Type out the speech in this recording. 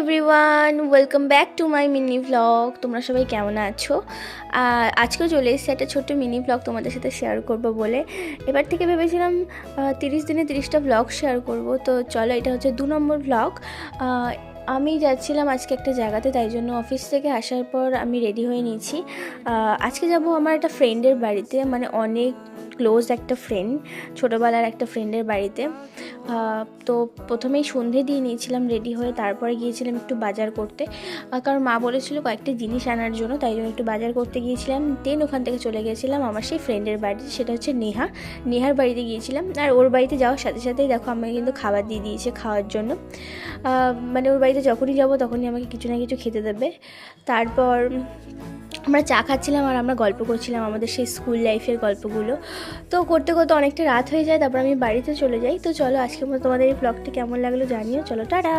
Everyone, welcome back to my mini vlog. তোমরা সবাই কেমন আছো? আজকেও চলে এসেছি একটা ছোট্ট মিনি ভ্লগ তোমাদের সাথে শেয়ার করব বলে। এবার থেকে ভেবেছিলাম 30 দিনে 30টা ভ্লগ শেয়ার করব। তো চলো, এটা হচ্ছে 2 নম্বর ভ্লগ। আমি যাচ্ছিলাম আজকে একটা জায়গাতে, তাই জন্য অফিস থেকে আসার পর আমি রেডি হয়ে নিয়েছি। আজকে যাব আমার একটা ফ্রেন্ডের বাড়িতে, মানে অনেক ক্লোজ একটা ফ্রেন্ড, ছোটোবেলার একটা ফ্রেন্ডের বাড়িতে। তো প্রথমেই সন্ধে দিয়ে নিয়েছিলাম রেডি হয়ে, তারপরে গিয়েছিলাম একটু বাজার করতে, কারণ মা বলেছিল কয়েকটা জিনিস আনার জন্য, তাই জন্য একটু বাজার করতে গিয়েছিলাম। দেন ওখান থেকে চলে গিয়েছিলাম আমার সেই ফ্রেন্ডের বাড়িতে, সেটা হচ্ছে নেহার বাড়িতে গিয়েছিলাম। আর ওর বাড়িতে যাওয়ার সাথে সাথেই দেখো আমাকে কিন্তু খাবার দিয়ে দিয়েছে খাওয়ার জন্য। মানে ওর বাড়িতে যখনই যাব তখনই আমাকে কিছু না কিছু খেতে দেবে। তারপর আমরা চা খাচ্ছিলাম আর আমরা গল্প করছিলাম আমাদের সেই স্কুল লাইফের গল্পগুলো। তো করতে করতে অনেকটা রাত হয়ে যায়, তারপর আমি বাড়িতে চলে যাই। তো চলো, আজকের মতো তোমাদের এই ব্লগটি কেমন লাগলো জানিও। চলো, টাটা।